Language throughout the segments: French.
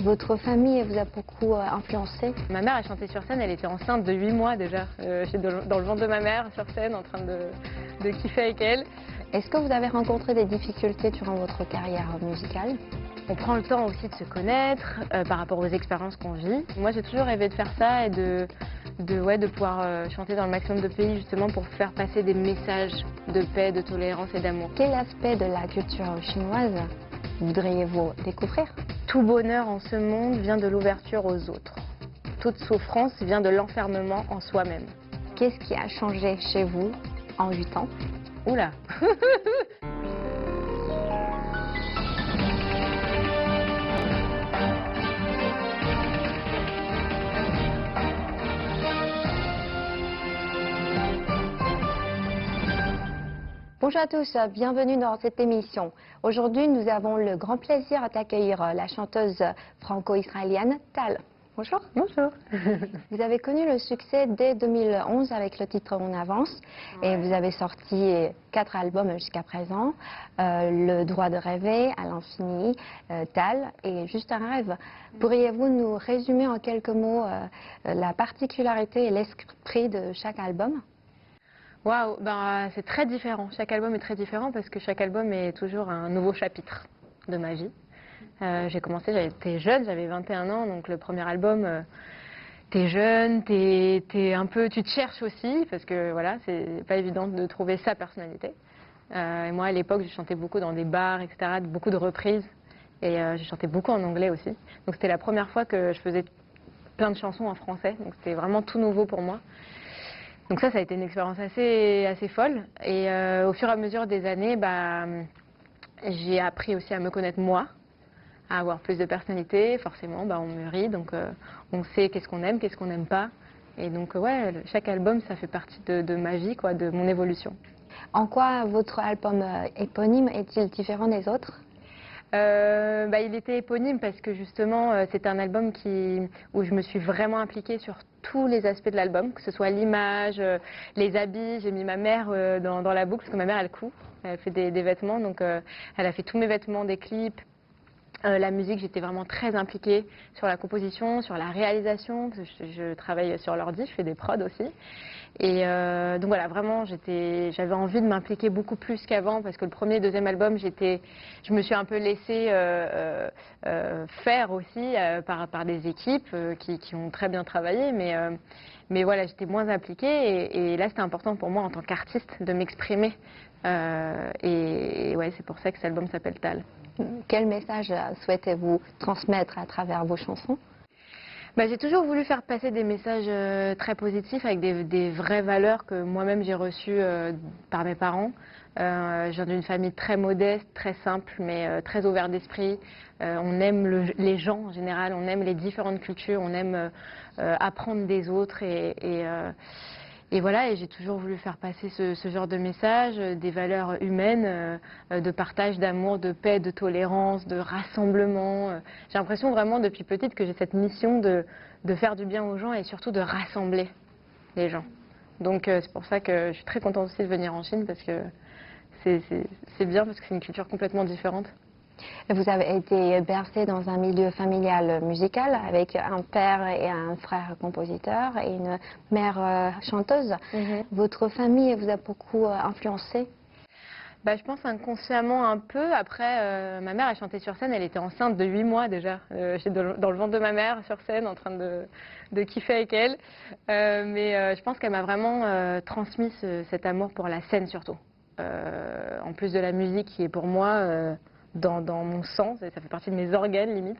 Votre famille vous a beaucoup influencé? Ma mère a chanté sur scène, elle était enceinte de 8 mois déjà. J'étais dans le ventre de ma mère sur scène en train de kiffer avec elle. Est-ce que vous avez rencontré des difficultés durant votre carrière musicale? On prend le temps aussi de se connaître par rapport aux expériences qu'on vit. Moi j'ai toujours rêvé de faire ça et de pouvoir chanter dans le maximum de pays justement pour faire passer des messages de paix, de tolérance et d'amour. Quel aspect de la culture chinoise voudriez-vous découvrir? Tout bonheur en ce monde vient de l'ouverture aux autres. Toute souffrance vient de l'enfermement en soi-même. Qu'est-ce qui a changé chez vous en 8 ans? Oula. Bonjour à tous, bienvenue dans cette émission. Aujourd'hui, nous avons le grand plaisir d'accueillir la chanteuse franco-israélienne Tal. Bonjour. Bonjour. Vous avez connu le succès dès 2011 avec le titre On avance et vous avez sorti 4 albums jusqu'à présent. Le droit de rêver, À l'infini, Tal et Juste un rêve. Pourriez-vous nous résumer en quelques mots la particularité et l'esprit de chaque album? Waouh, c'est très différent. Chaque album est très différent parce que chaque album est toujours un nouveau chapitre de ma vie. J'ai commencé, j'étais jeune, j'avais 21 ans, donc le premier album, t'es jeune, tu te cherches aussi, parce que voilà, c'est pas évident de trouver sa personnalité. Et moi, à l'époque, je chantais beaucoup dans des bars, etc., beaucoup de reprises, et j'ai chanté beaucoup en anglais aussi. Donc c'était la première fois que je faisais plein de chansons en français, donc c'était vraiment tout nouveau pour moi. Donc ça a été une expérience assez folle, et au fur et à mesure des années, j'ai appris aussi à me connaître moi, à avoir plus de personnalité. Forcément, on mûrit, donc on sait qu'est-ce qu'on aime, qu'est-ce qu'on n'aime pas. Et donc ouais, chaque album, ça fait partie de ma vie, quoi, de mon évolution. En quoi votre album éponyme est-il différent des autres? Il était éponyme parce que justement, c'est un album où je me suis vraiment impliquée sur tous les aspects de l'album, que ce soit l'image, les habits. J'ai mis ma mère dans la boucle, parce que ma mère, elle coud, elle fait des vêtements, donc elle a fait tous mes vêtements, des clips. La musique, j'étais vraiment très impliquée sur la composition, sur la réalisation, parce que je travaille sur l'ordi, je fais des prods aussi. Et donc voilà, vraiment, j'avais envie de m'impliquer beaucoup plus qu'avant, parce que le premier et deuxième album, je me suis un peu laissée faire aussi par des équipes qui ont très bien travaillé, mais voilà, j'étais moins impliquée, et là, c'était important pour moi en tant qu'artiste de m'exprimer. Et ouais, c'est pour ça que cet album s'appelle Tal. Quel message souhaitez-vous transmettre à travers vos chansons? J'ai toujours voulu faire passer des messages très positifs avec des vraies valeurs que moi-même j'ai reçues par mes parents. Je viens d'une famille très modeste, très simple, mais très ouverte d'esprit. On aime les gens en général, on aime les différentes cultures, on aime apprendre des autres et voilà, et j'ai toujours voulu faire passer ce genre de message, des valeurs humaines, de partage, d'amour, de paix, de tolérance, de rassemblement. J'ai l'impression vraiment depuis petite que j'ai cette mission de faire du bien aux gens et surtout de rassembler les gens. Donc c'est pour ça que je suis très contente aussi de venir en Chine, parce que c'est bien, parce que c'est une culture complètement différente. Vous avez été bercé dans un milieu familial musical avec un père et un frère compositeur et une mère chanteuse. Votre famille vous a beaucoup influencé? Je pense inconsciemment un peu. Après, ma mère a chanté sur scène, elle était enceinte de 8 mois déjà. J'étais dans le ventre de ma mère sur scène en train de kiffer avec elle. Mais je pense qu'elle m'a vraiment transmis cet amour pour la scène surtout. En plus de la musique qui est pour moi dans mon sang, ça fait partie de mes organes limite.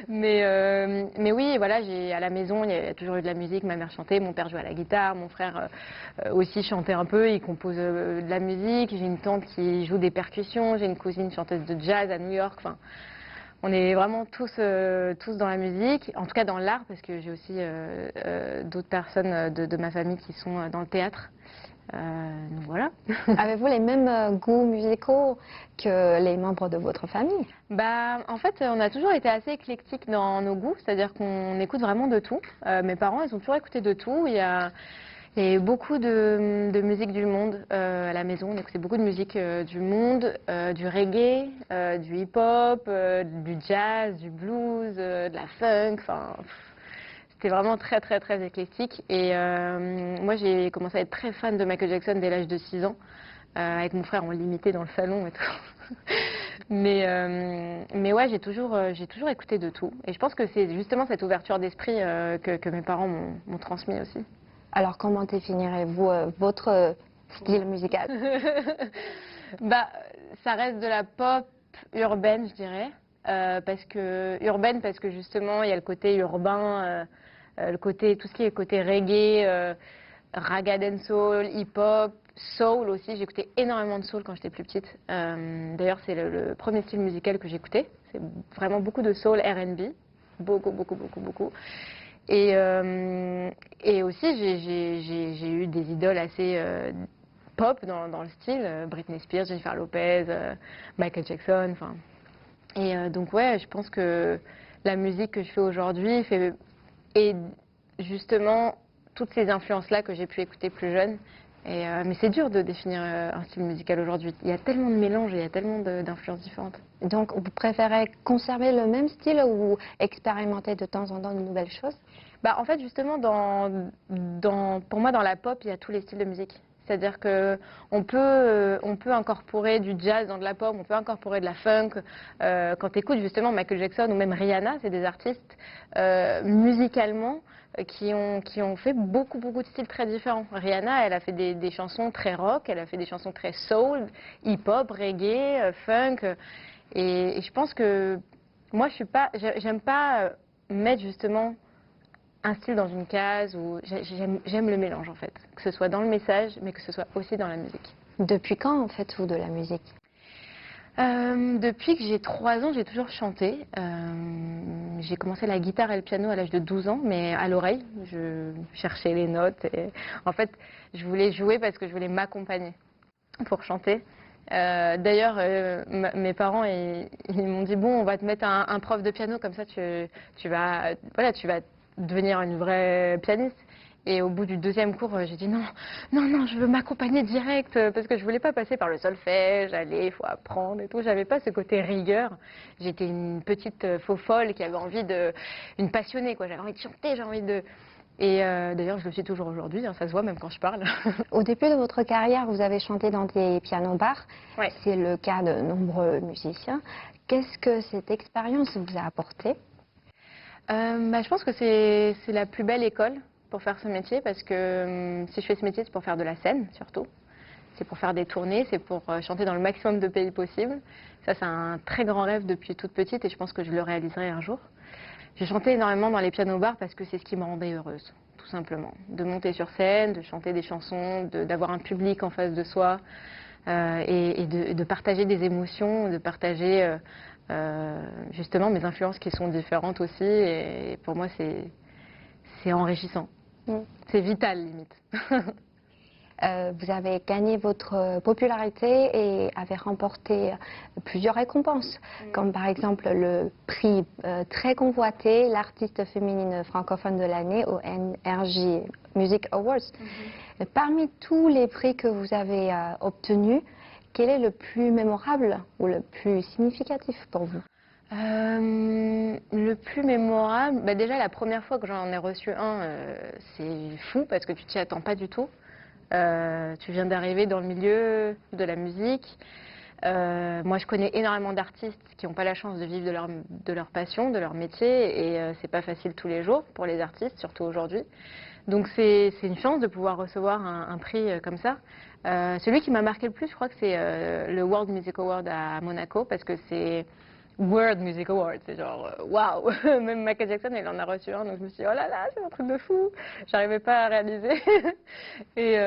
mais oui, voilà, à la maison, il y a toujours eu de la musique, ma mère chantait, mon père jouait à la guitare, mon frère aussi chantait un peu, il compose de la musique, j'ai une tante qui joue des percussions, j'ai une cousine chanteuse de jazz à New York, enfin, on est vraiment tous dans la musique, en tout cas dans l'art, parce que j'ai aussi d'autres personnes de ma famille qui sont dans le théâtre. Donc voilà. Avez-vous les mêmes goûts musicaux que les membres de votre famille? En fait, on a toujours été assez éclectiques dans nos goûts, c'est-à-dire qu'on écoute vraiment de tout. Mes parents, ils ont toujours écouté de tout. Il y Et beaucoup de musique du monde à la maison. Donc c'est beaucoup de musique du monde, du reggae, du hip-hop, du jazz, du blues, de la funk. Enfin, c'était vraiment très très très éclectique. Et moi j'ai commencé à être très fan de Michael Jackson dès l'âge de 6 ans. Avec mon frère, on l'imitait dans le salon et tout. Mais ouais, j'ai toujours écouté de tout. Et je pense que c'est justement cette ouverture d'esprit que mes parents m'ont transmis aussi. Alors, comment définirez-vous votre style musical? Bah, ça reste de la pop urbaine, je dirais. Urbaine parce que justement, il y a le côté urbain, tout ce qui est côté reggae, raga dancehall, hip-hop, soul aussi. J'écoutais énormément de soul quand j'étais plus petite. D'ailleurs, c'est le premier style musical que j'écoutais. C'est vraiment beaucoup de soul R&B. Beaucoup, beaucoup, beaucoup, beaucoup. Et aussi, j'ai eu des idoles assez pop dans le style. Britney Spears, Jennifer Lopez, Michael Jackson. Enfin. Et donc, ouais, je pense que la musique que je fais aujourd'hui est justement toutes ces influences-là que j'ai pu écouter plus jeune. Mais c'est dur de définir un style musical aujourd'hui. Il y a tellement de mélanges et il y a tellement d'influences différentes. Donc, vous préférez conserver le même style ou expérimenter de temps en temps de nouvelles choses? Bah, en fait, justement, pour moi, dans la pop, il y a tous les styles de musique. C'est-à-dire qu'on peut incorporer du jazz dans de la pop, on peut incorporer de la funk. Quand tu écoutes justement Michael Jackson ou même Rihanna, c'est des artistes musicalement qui ont fait beaucoup, beaucoup de styles très différents. Rihanna, elle a fait des chansons très rock, elle a fait des chansons très soul, hip-hop, reggae, funk. Et je pense que moi, j'aime pas mettre justement un style dans une case. J'aime le mélange en fait, que ce soit dans le message, mais que ce soit aussi dans la musique. Depuis quand en faites-vous de la musique? Depuis que j'ai 3 ans, j'ai toujours chanté. J'ai commencé la guitare et le piano à l'âge de 12 ans, mais à l'oreille. Je cherchais les notes. Et en fait, je voulais jouer parce que je voulais m'accompagner pour chanter. D'ailleurs, mes parents ils m'ont dit bon, on va te mettre un prof de piano comme ça, tu vas devenir une vraie pianiste. Et au bout du 2e cours, j'ai dit non, non, non, je veux m'accompagner direct parce que je voulais pas passer par le solfège, il faut apprendre et tout. J'avais pas ce côté rigueur. J'étais une petite faux folle qui avait une passionnée quoi. J'avais envie de chanter, j'avais envie de. Et d'ailleurs, je le suis toujours aujourd'hui, hein, ça se voit même quand je parle. Au début de votre carrière, vous avez chanté dans des pianos-bars. Ouais. C'est le cas de nombreux musiciens. Qu'est-ce que cette expérience vous a apporté? Je pense que c'est la plus belle école pour faire ce métier parce que si je fais ce métier, c'est pour faire de la scène surtout. C'est pour faire des tournées, c'est pour chanter dans le maximum de pays possible. Ça, c'est un très grand rêve depuis toute petite et je pense que je le réaliserai un jour. J'ai chanté énormément dans les pianos-bars parce que c'est ce qui me rendait heureuse, tout simplement. De monter sur scène, de chanter des chansons, d'avoir un public en face de soi et de partager des émotions, de partager justement mes influences qui sont différentes aussi. Et pour moi, c'est enrichissant. C'est vital, limite. Vous avez gagné votre popularité et avez remporté plusieurs récompenses, comme par exemple le prix très convoité, l'artiste féminine francophone de l'année au NRJ Music Awards. Parmi tous les prix que vous avez obtenus, quel est le plus mémorable ou le plus significatif pour vous? Le plus mémorable, bah déjà la première fois que j'en ai reçu un, c'est fou parce que tu t'y attends pas du tout. Tu viens d'arriver dans le milieu de la musique. Moi, je connais énormément d'artistes qui n'ont pas la chance de vivre de leur passion, de leur métier, et c'est pas facile tous les jours pour les artistes, surtout aujourd'hui. Donc c'est une chance de pouvoir recevoir un prix comme ça. Celui qui m'a marqué le plus, je crois que c'est le World Music Award à Monaco, parce que c'est World Music Award, c'est genre waouh. Même Michael Jackson, il en a reçu un, donc je me suis dit oh là là, c'est un truc de fou. J'arrivais pas à réaliser. Et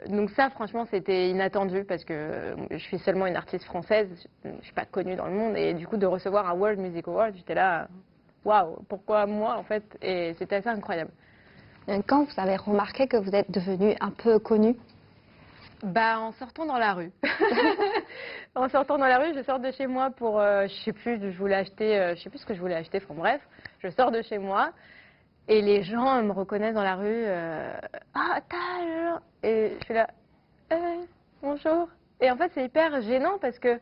donc ça, franchement, c'était inattendu parce que je suis seulement une artiste française, je suis pas connue dans le monde, et du coup de recevoir un World Music Award, j'étais là waouh, pourquoi moi en fait? Et c'était assez incroyable. Quand vous avez remarqué que vous êtes devenue un peu connue? Bah, en sortant dans la rue. En sortant dans la rue, je sors de chez moi pour, je sais plus, je voulais acheter, je sais plus ce que je voulais acheter, enfin bref, je sors de chez moi Et les gens me reconnaissent dans la rue. Ah, Tal! Et je suis là. Euh, Bonjour. Et en fait, c'est hyper gênant parce que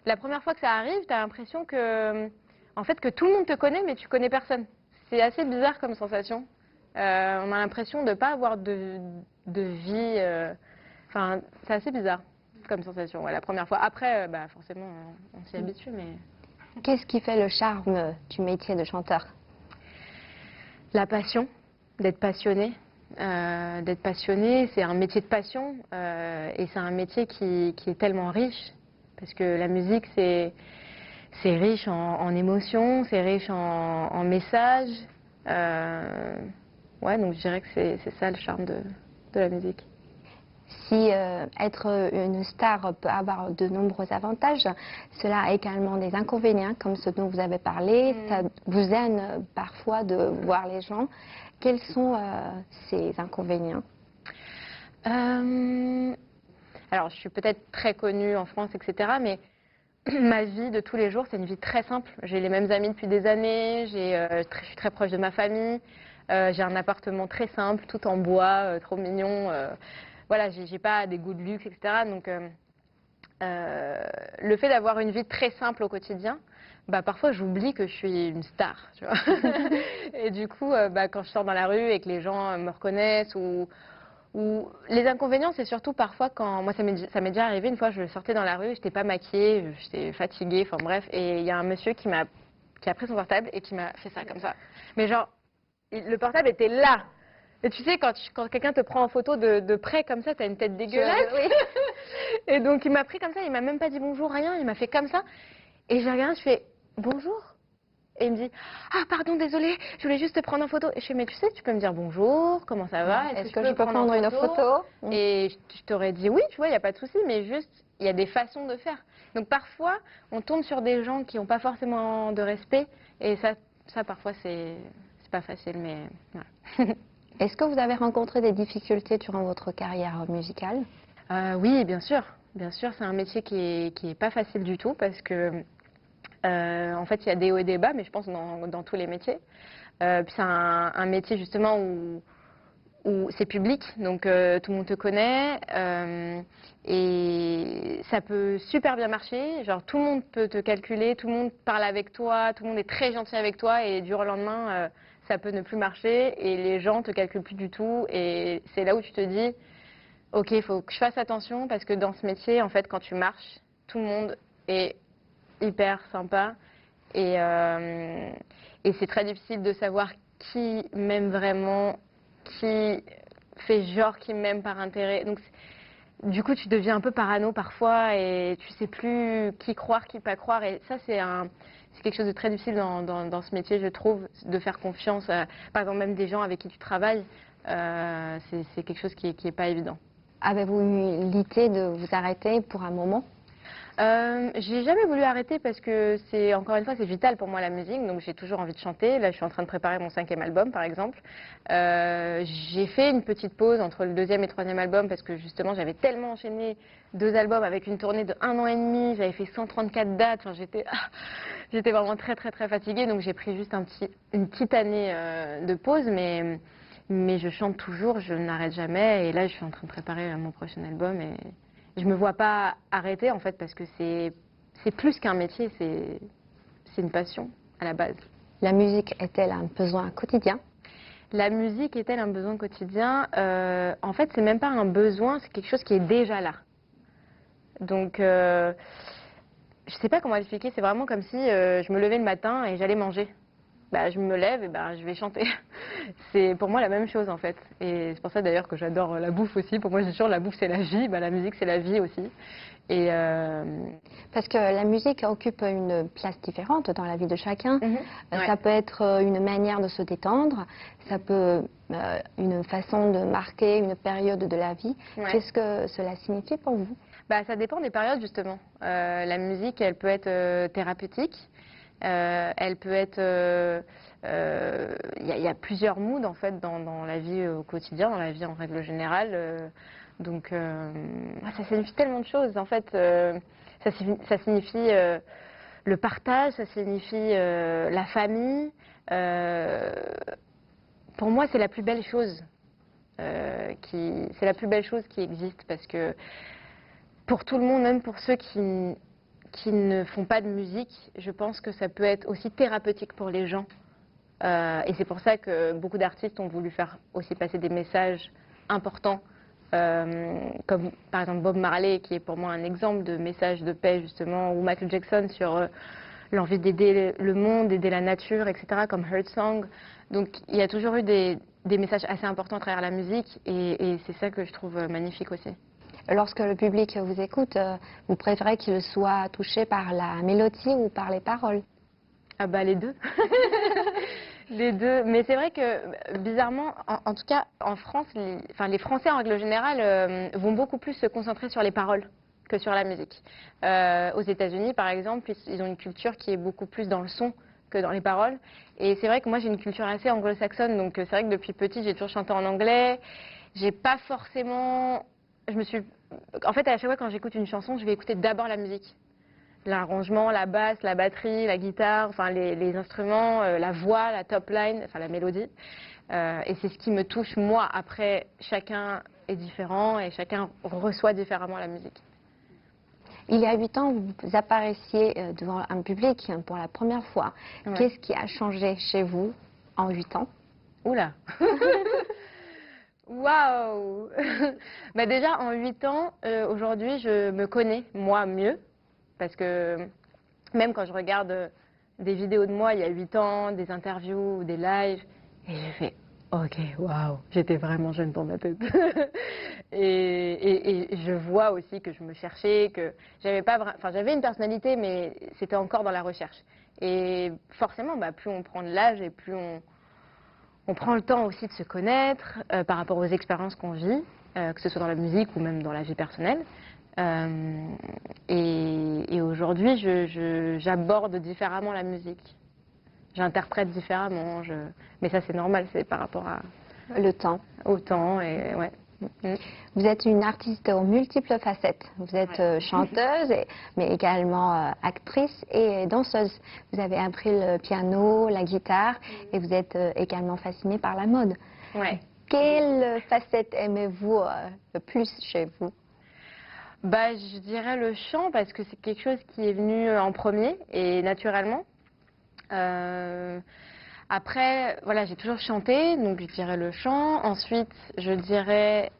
la première fois que ça arrive, tu as l'impression que, en fait, que tout le monde te connaît, mais tu connais personne. C'est assez bizarre comme sensation. On a l'impression de ne pas avoir de vie. Enfin, c'est assez bizarre comme sensation, ouais, la première fois. Après, bah, forcément, on s'y habitue, mais... Qu'est-ce qui fait le charme du métier de chanteur? La passion, d'être passionné. D'être passionné, c'est un métier de passion et c'est un métier qui est tellement riche parce que la musique, c'est riche en émotions, c'est riche en messages. Ouais, donc je dirais que c'est ça le charme de la musique. Si être une star peut avoir de nombreux avantages, cela a également des inconvénients, comme ce dont vous avez parlé. Ça vous gêne parfois de voir les gens. Quels sont ces inconvénients? Alors, je suis peut-être très connue en France, etc., mais ma vie de tous les jours, c'est une vie très simple. J'ai les mêmes amis depuis des années, je suis très proche de ma famille, j'ai un appartement très simple, tout en bois, trop mignon. Voilà, j'ai pas des goûts de luxe, etc. Donc, le fait d'avoir une vie très simple au quotidien, bah, parfois j'oublie que je suis une star, tu vois. Et du coup, bah, quand je sors dans la rue et que les gens me reconnaissent ou les inconvénients, c'est surtout parfois quand moi ça m'est déjà arrivé une fois, je sortais dans la rue, j'étais pas maquillée, j'étais fatiguée, enfin bref, et il y a un monsieur qui a pris son portable et qui m'a fait ça comme ça. Mais genre, le portable était là. Et tu sais, quand quelqu'un te prend en photo de près comme ça, t'as une tête dégueulasse. Oui. Et donc il m'a pris comme ça, il m'a même pas dit bonjour, rien, il m'a fait comme ça. Et j'ai regardé, je fais bonjour. Et il me dit, ah pardon, désolé, je voulais juste te prendre en photo. Et je fais, mais tu sais, tu peux me dire bonjour, comment ça va? Est-ce que je peux prendre une photo? Et je t'aurais dit oui, tu vois, il n'y a pas de souci, mais juste, il y a des façons de faire. Donc parfois, on tombe sur des gens qui n'ont pas forcément de respect, et ça parfois, c'est pas facile, mais voilà. Est-ce que vous avez rencontré des difficultés durant votre carrière musicale? Oui, bien sûr. Bien sûr, c'est un métier qui est pas facile du tout parce que, en fait, il y a des hauts et des bas, mais je pense dans tous les métiers. Puis c'est un métier justement où c'est public, donc tout le monde te connaît et ça peut super bien marcher. Genre tout le monde peut te calculer, tout le monde parle avec toi, tout le monde est très gentil avec toi et du jour au lendemain, ça peut ne plus marcher et les gens te calculent plus du tout et c'est là où tu te dis ok, il faut que je fasse attention parce que dans ce métier, en fait, quand tu marches, tout le monde est hyper sympa et c'est très difficile de savoir qui m'aime vraiment, qui fait genre qui m'aime par intérêt. Donc, du coup, tu deviens un peu parano parfois et tu sais plus qui croire, qui pas croire. Et ça, c'est quelque chose de très difficile dans ce métier, je trouve, de faire confiance à, par exemple, même des gens avec qui tu travailles. C'est quelque chose qui est pas évident. Avez-vous eu l'idée de vous arrêter pour un moment? J'ai jamais voulu arrêter parce que encore une fois, c'est vital pour moi la musique, donc j'ai toujours envie de chanter. Là, je suis en train de préparer mon 5e album, par exemple. J'ai fait une petite pause entre le 2e et 3e album parce que justement, j'avais tellement enchaîné 2 albums avec une tournée de 1 an et demi. J'avais fait 134 dates. Enfin, j'étais vraiment très, très, très fatiguée, donc j'ai pris juste une petite année de pause, mais je chante toujours, je n'arrête jamais. Et là, je suis en train de préparer mon prochain album et je me vois pas arrêter en fait parce que c'est plus qu'un métier, c'est une passion à la base. La musique est-elle un besoin quotidien? La musique est-elle un besoin quotidien? En fait, c'est même pas un besoin, c'est quelque chose qui est déjà là. Donc, je sais pas comment expliquer. C'est vraiment comme si je me levais le matin et j'allais manger. Bah, je me lève et bah, je vais chanter. C'est pour moi la même chose en fait. Et c'est pour ça d'ailleurs que j'adore la bouffe aussi. Pour moi, je dis toujours la bouffe c'est la vie, bah, la musique c'est la vie aussi. Et Parce que la musique occupe une place différente dans la vie de chacun. Ouais. Ça peut être une manière de se détendre, ça peut une façon de marquer une période de la vie. Ouais. Qu'est-ce que cela signifie pour vous? Bah, ça dépend des périodes justement. La musique, elle peut être thérapeutique. Elle peut être. Il y a plusieurs moods en fait dans la vie au quotidien, dans la vie en règle générale. Donc, ça signifie tellement de choses. En fait, ça signifie le partage, ça signifie la famille. pour moi, c'est la plus belle chose. C'est la plus belle chose qui existe parce que pour tout le monde, même pour ceux qui ne font pas de musique, je pense que ça peut être aussi thérapeutique pour les gens. Et c'est pour ça que beaucoup d'artistes ont voulu faire aussi passer des messages importants, comme par exemple Bob Marley, qui est pour moi un exemple de message de paix justement, ou Michael Jackson sur l'envie d'aider le monde, d'aider la nature, etc., comme Heart Song. Donc il y a toujours eu des messages assez importants à travers la musique, et c'est ça que je trouve magnifique aussi. Lorsque le public vous écoute, vous préférez qu'il soit touché par la mélodie ou par les paroles? Ah bah les deux. Les deux. Mais c'est vrai que bizarrement, en tout cas en France, les Français en règle générale vont beaucoup plus se concentrer sur les paroles que sur la musique. Aux États-Unis par exemple, ils ont une culture qui est beaucoup plus dans le son que dans les paroles. Et c'est vrai que moi j'ai une culture assez anglo-saxonne, donc c'est vrai que depuis petite j'ai toujours chanté en anglais. J'ai pas forcément... En fait, à chaque fois quand j'écoute une chanson, je vais écouter d'abord la musique. L'arrangement, la basse, la batterie, la guitare, enfin les instruments, la voix, la top line, enfin la mélodie. Et c'est ce qui me touche moi. Après, chacun est différent et chacun reçoit différemment la musique. Il y a 8 ans, vous apparaissiez devant un public pour la première fois. Ouais. Qu'est-ce qui a changé chez vous en 8 ans? Oula. Waouh. Bah déjà, en 8 ans, aujourd'hui, je me connais, moi, mieux. Parce que même quand je regarde des vidéos de moi il y a 8 ans, des interviews, des lives, et j'ai fait ok, waouh, j'étais vraiment jeune dans ma tête. et je vois aussi que je me cherchais, que j'avais pas enfin j'avais une personnalité, mais c'était encore dans la recherche. Et forcément, bah, plus on prend de l'âge et plus on prend le temps aussi de se connaître par rapport aux expériences qu'on vit, que ce soit dans la musique ou même dans la vie personnelle. Et aujourd'hui, j'aborde différemment la musique. J'interprète différemment. Mais ça, c'est normal, c'est par rapport Le temps. au temps. Et, ouais. Vous êtes une artiste aux multiples facettes. Vous êtes Ouais. chanteuse, mais également actrice et danseuse. Vous avez appris le piano, la guitare, et vous êtes également fascinée par la mode. Ouais. Quelle facette aimez-vous le plus chez vous? Bah, je dirais le chant parce que c'est quelque chose qui est venu en premier et naturellement. Après, voilà, j'ai toujours chanté, donc je dirais le chant. Ensuite, je dirais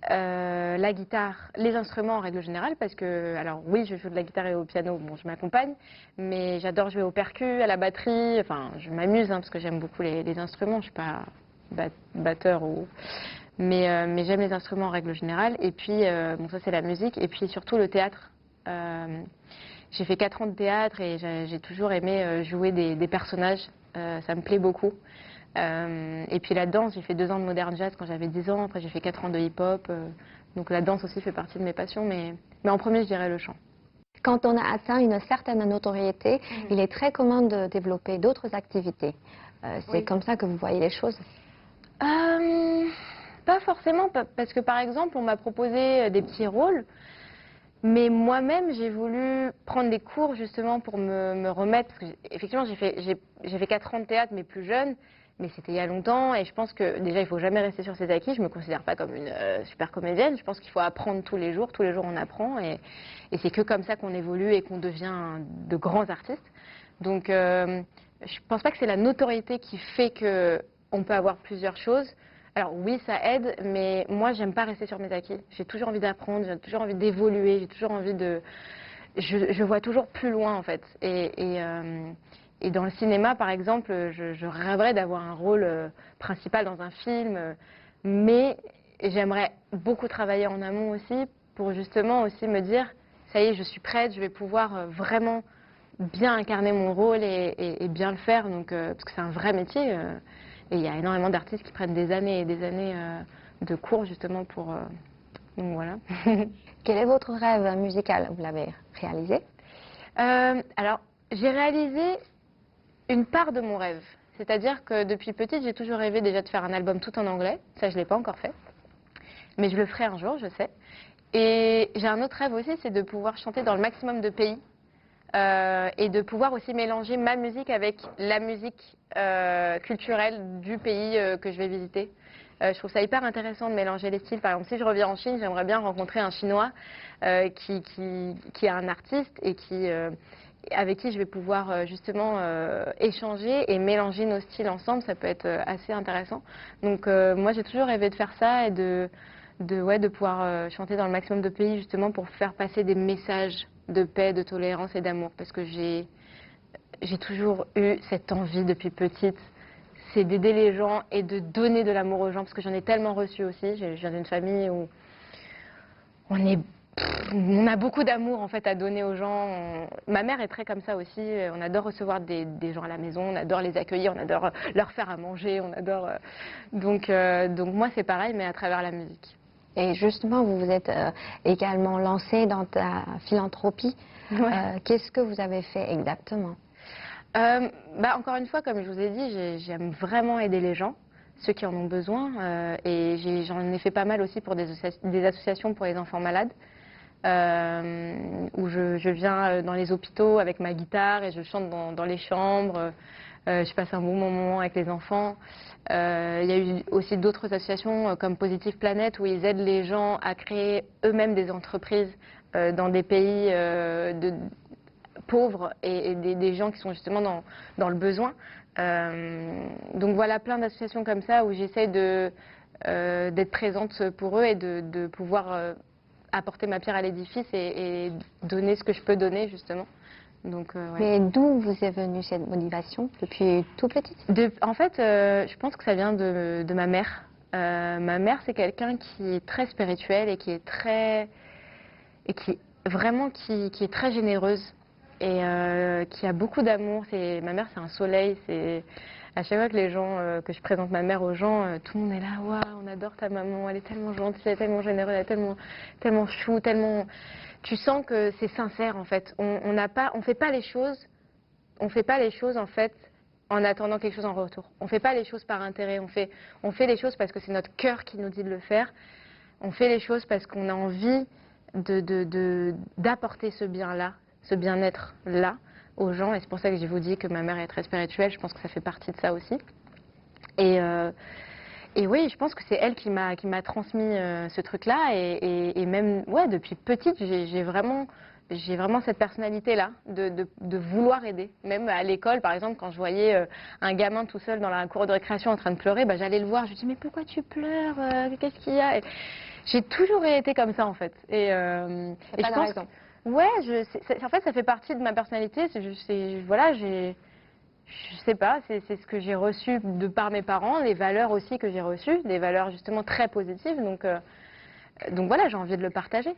la guitare, les instruments en règle générale, parce que, alors oui, je joue de la guitare et au piano, bon, je m'accompagne, mais j'adore jouer au percu, à la batterie, enfin, je m'amuse, parce que j'aime beaucoup les instruments, je suis pas batteur ou... Mais j'aime les instruments en règle générale, et puis, bon, ça c'est la musique, et puis surtout le théâtre. J'ai fait 4 ans de théâtre et j'ai toujours aimé jouer des personnages, ça me plaît beaucoup. Et puis la danse, j'ai fait 2 ans de modern jazz quand j'avais 10 ans, après j'ai fait 4 ans de hip-hop, donc la danse aussi fait partie de mes passions, mais en premier je dirais le chant. Quand on a atteint une certaine notoriété, il est très commun de développer d'autres activités. C'est Oui. comme ça que vous voyez les choses? Pas forcément, parce que par exemple on m'a proposé des petits rôles, mais moi-même j'ai voulu prendre des cours justement pour me remettre, parce que effectivement j'ai fait 4 ans de théâtre mais plus jeune, mais c'était il y a longtemps et je pense que déjà il faut jamais rester sur ses acquis, je me considère pas comme une super comédienne, je pense qu'il faut apprendre tous les jours on apprend et c'est que comme ça qu'on évolue et qu'on devient de grands artistes. Donc je pense pas que c'est la notoriété qui fait que on peut avoir plusieurs choses. Alors oui, ça aide, mais moi, j'aime pas rester sur mes acquis. J'ai toujours envie d'apprendre, j'ai toujours envie d'évoluer, j'ai toujours envie de... Je vois toujours plus loin, en fait. Et dans le cinéma, par exemple, je rêverais d'avoir un rôle principal dans un film, mais j'aimerais beaucoup travailler en amont aussi pour justement aussi me dire, ça y est, je suis prête, je vais pouvoir vraiment bien incarner mon rôle et bien le faire, donc, parce que c'est un vrai métier. Et il y a énormément d'artistes qui prennent des années et des années de cours justement pour... donc voilà. Quel est votre rêve musical? Vous l'avez réalisé? Alors, j'ai réalisé une part de mon rêve. C'est-à-dire que depuis petite, j'ai toujours rêvé déjà de faire un album tout en anglais. Ça, je ne l'ai pas encore fait. Mais je le ferai un jour, je sais. Et j'ai un autre rêve aussi, c'est de pouvoir chanter dans le maximum de pays. et de pouvoir aussi mélanger ma musique avec la musique culturelle du pays que je vais visiter. Je trouve ça hyper intéressant de mélanger les styles. Par exemple, si je reviens en Chine, j'aimerais bien rencontrer un Chinois qui est un artiste et avec qui je vais pouvoir justement échanger et mélanger nos styles ensemble. Ça peut être assez intéressant. Donc moi, j'ai toujours rêvé de faire ça et de pouvoir chanter dans le maximum de pays justement pour faire passer des messages de paix, de tolérance et d'amour. Parce que j'ai toujours eu cette envie depuis petite, c'est d'aider les gens et de donner de l'amour aux gens, parce que j'en ai tellement reçu aussi. Je viens d'une famille où on a beaucoup d'amour en fait à donner aux gens. Ma mère est très comme ça aussi. On adore recevoir des gens à la maison, on adore les accueillir, on adore leur faire à manger, on adore. Donc moi c'est pareil, mais à travers la musique. Et justement, vous vous êtes également lancée dans ta philanthropie. Ouais. Qu'est-ce que vous avez fait exactement? Encore une fois, comme je vous ai dit, j'aime vraiment aider les gens, ceux qui en ont besoin. Et j'en ai fait pas mal aussi pour des associations pour les enfants malades, où je viens dans les hôpitaux avec ma guitare et je chante dans les chambres. Je passe un bon moment avec les enfants. Il y a eu aussi d'autres associations comme Positive Planet où ils aident les gens à créer eux-mêmes des entreprises dans des pays pauvres et des gens qui sont justement dans le besoin. Donc voilà, plein d'associations comme ça où j'essaie d'être présente pour eux et de pouvoir apporter ma pierre à l'édifice et donner ce que je peux donner justement. Donc, ouais. Mais d'où vous est venue cette motivation depuis tout petite? En fait, je pense que ça vient de ma mère. Ma mère, c'est quelqu'un qui est très spirituel et qui est qui est très généreuse et qui a beaucoup d'amour. Ma mère, c'est un soleil. À chaque fois que les gens, que je présente ma mère aux gens, tout le monde est là, waouh, on adore ta maman, elle est tellement gentille, elle est tellement généreuse, elle est tellement chou, tellement. Tu sens que c'est sincère en fait. On fait pas les choses en fait en attendant quelque chose en retour. On fait pas les choses par intérêt. On fait les choses parce que c'est notre cœur qui nous dit de le faire. On fait les choses parce qu'on a envie d'apporter ce bien-là, ce bien-être là aux gens. Et c'est pour ça que je vous dis que ma mère est très spirituelle. Je pense que ça fait partie de ça aussi. Et oui, je pense que c'est elle qui m'a transmis ce truc-là. Et même, ouais, depuis petite, j'ai vraiment cette personnalité-là de vouloir aider. Même à l'école, par exemple, quand je voyais un gamin tout seul dans la cour de récréation en train de pleurer, bah, j'allais le voir. Je lui dis, mais pourquoi tu pleures? Qu'est-ce qu'il y a? Et j'ai toujours été comme ça, en fait. Et je pense que, ouais, en fait, ça fait partie de ma personnalité. Voilà, je sais pas, c'est ce que j'ai reçu de par mes parents, les valeurs aussi que j'ai reçues, des valeurs justement très positives. Donc voilà, j'ai envie de le partager.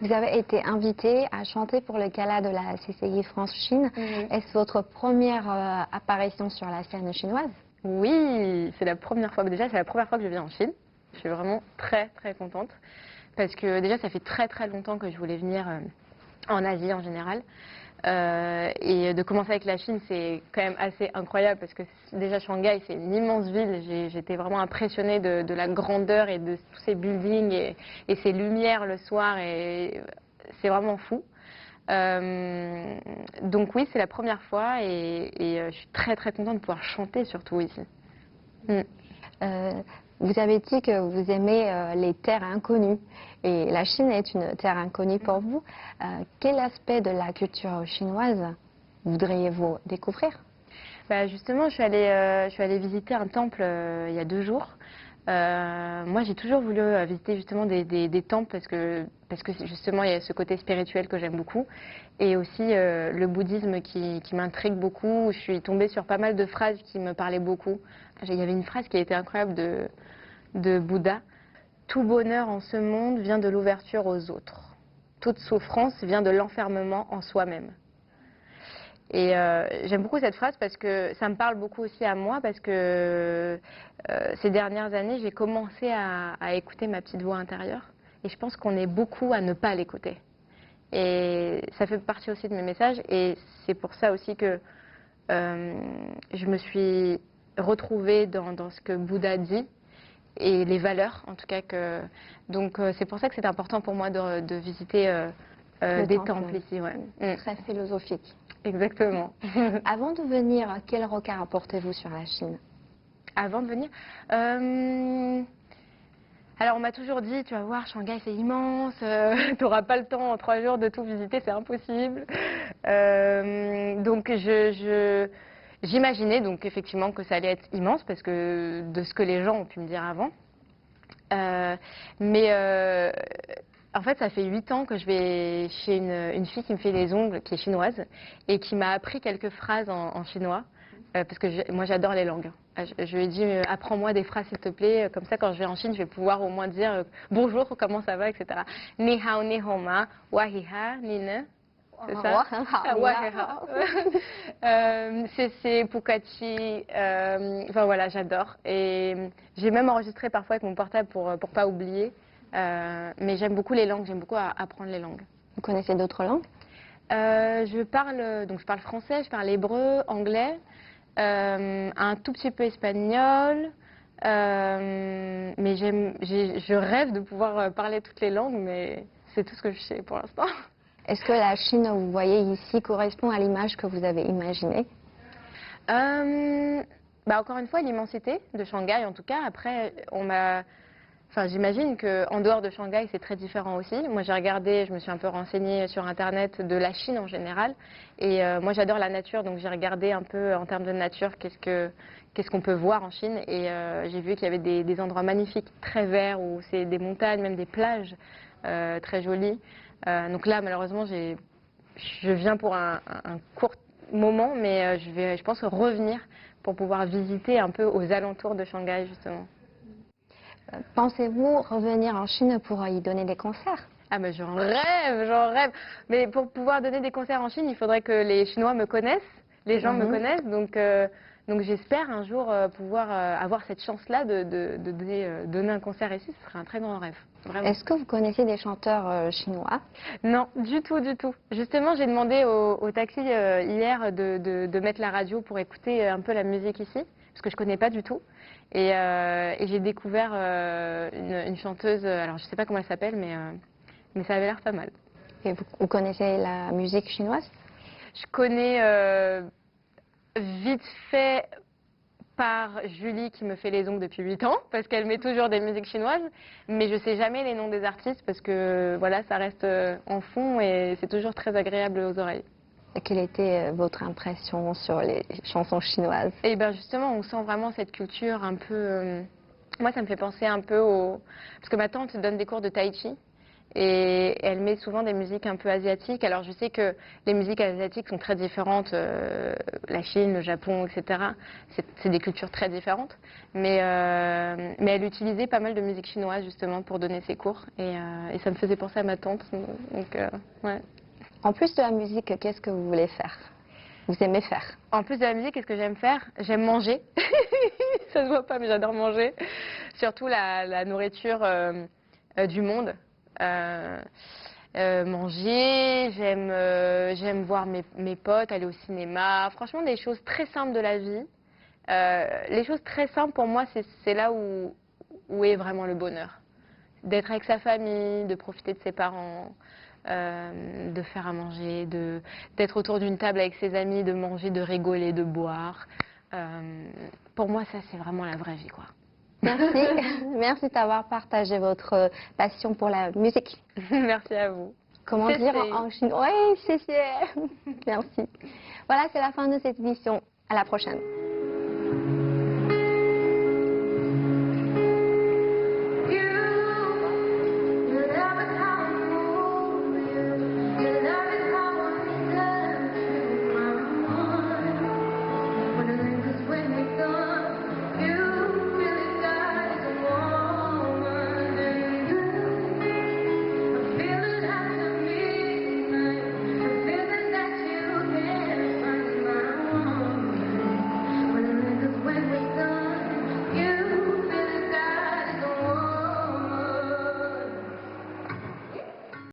Vous avez été invitée à chanter pour le gala de la CCI France-Chine. Est-ce votre première apparition sur la scène chinoise? Oui, c'est la première fois. Déjà, c'est la première fois que je viens en Chine. Je suis vraiment très très contente parce que déjà, ça fait très très longtemps que je voulais venir en Asie en général. Et de commencer avec la Chine, c'est quand même assez incroyable parce que déjà Shanghai, c'est une immense ville. J'étais vraiment impressionnée de la grandeur et de tous ces buildings et ces lumières le soir. Et c'est vraiment fou. Donc oui, c'est la première fois et je suis très très contente de pouvoir chanter surtout ici. Vous avez dit que vous aimez les terres inconnues et la Chine est une terre inconnue pour vous. Quel aspect de la culture chinoise voudriez-vous découvrir? Bah justement, je suis allée visiter un temple il y a 2 jours. Moi, j'ai toujours voulu visiter justement des temples parce que justement, il y a ce côté spirituel que j'aime beaucoup. Et aussi le bouddhisme qui m'intrigue beaucoup. Je suis tombée sur pas mal de phrases qui me parlaient beaucoup. Il y avait une phrase qui était incroyable de Bouddha. Tout bonheur en ce monde vient de l'ouverture aux autres. Toute souffrance vient de l'enfermement en soi-même. Et j'aime beaucoup cette phrase parce que ça me parle beaucoup aussi à moi parce que ces dernières années, j'ai commencé à écouter ma petite voix intérieure. Et je pense qu'on est beaucoup à ne pas l'écouter. Et ça fait partie aussi de mes messages. Et c'est pour ça aussi que je me suis retrouvée dans ce que Bouddha dit et les valeurs, en tout cas. Donc c'est pour ça que c'est important pour moi de visiter des temples ici. Ouais. Très philosophique. Exactement. Avant de venir, quel regard apportez-vous sur la Chine? Avant de venir alors on m'a toujours dit, tu vas voir, Shanghai c'est immense, tu n'auras pas le temps en 3 jours de tout visiter, c'est impossible. Donc j'imaginais donc effectivement que ça allait être immense parce que de ce que les gens ont pu me dire avant. Mais en fait, ça fait 8 ans que je vais chez une fille qui me fait les ongles, qui est chinoise, et qui m'a appris quelques phrases en chinois, parce que moi j'adore les langues. Je lui ai dit, apprends-moi des phrases s'il te plaît, comme ça quand je vais en Chine, je vais pouvoir au moins dire bonjour, comment ça va, etc. Ni hao, ni hao ma, wa hi ha, ni ne. C'est ça? C'est Pukachi, enfin voilà, j'adore. Et j'ai même enregistré parfois avec mon portable pour pas oublier. Mais j'aime beaucoup les langues, j'aime beaucoup apprendre les langues. Vous connaissez d'autres langues? Je parle français, je parle hébreu, anglais, un tout petit peu espagnol. Mais je rêve de pouvoir parler toutes les langues, mais c'est tout ce que je sais pour l'instant. Est-ce que la Chine que vous voyez ici correspond à l'image que vous avez imaginée? Encore une fois, l'immensité de Shanghai, en tout cas. Après, j'imagine qu'en dehors de Shanghai, c'est très différent aussi. Moi, j'ai regardé, je me suis un peu renseignée sur Internet de la Chine en général. Et moi, j'adore la nature, donc j'ai regardé un peu en termes de nature qu'est-ce qu'on peut voir en Chine. Et j'ai vu qu'il y avait des endroits magnifiques, très verts, où c'est des montagnes, même des plages très jolies. Donc là, malheureusement, je viens pour un court moment, mais je pense revenir pour pouvoir visiter un peu aux alentours de Shanghai, justement. Pensez-vous revenir en Chine pour y donner des concerts? Ah mais j'en rêve, j'en rêve. Mais pour pouvoir donner des concerts en Chine, il faudrait que les Chinois me connaissent, les gens me connaissent. Donc j'espère un jour pouvoir avoir cette chance-là de donner un concert ici. Ce serait un très grand rêve. Est-ce que vous connaissez des chanteurs chinois? Non, du tout, du tout. Justement, j'ai demandé au taxi hier de mettre la radio pour écouter un peu la musique ici, parce que je ne connais pas du tout. Et j'ai découvert une chanteuse, alors je ne sais pas comment elle s'appelle, mais ça avait l'air pas mal. Et vous connaissez la musique chinoise? Je connais vite fait par Julie qui me fait les ongles depuis 8 ans, parce qu'elle met toujours des musiques chinoises, mais je ne sais jamais les noms des artistes, parce que voilà, ça reste en fond et c'est toujours très agréable aux oreilles. Et quelle était votre impression sur les chansons chinoises? Et bien justement, on sent vraiment cette culture un peu... moi, ça me fait penser un peu au... Parce que ma tante donne des cours de tai chi. Et elle met souvent des musiques un peu asiatiques. Alors je sais que les musiques asiatiques sont très différentes, la Chine, le Japon, etc. C'est des cultures très différentes. Mais elle utilisait pas mal de musique chinoise justement pour donner ses cours. Et ça me faisait penser à ma tante. Donc, ouais. En plus de la musique, qu'est-ce que vous voulez faire? Vous aimez faire? En plus de la musique, qu'est-ce que j'aime faire? J'aime manger. Ça se voit pas, mais j'adore manger. Surtout la nourriture du monde. Manger, j'aime voir mes potes, aller au cinéma. Franchement, des choses très simples de la vie. Les choses très simples, pour moi, c'est là où est vraiment le bonheur. D'être avec sa famille, de profiter de ses parents, de faire à manger, d'être autour d'une table avec ses amis, de manger, de rigoler, de boire. Pour moi, ça, c'est vraiment la vraie vie, quoi. Merci. Merci d'avoir partagé votre passion pour la musique. Merci à vous. Comment dire en chinois? Oui, c'est. Merci. Voilà, c'est la fin de cette émission. À la prochaine.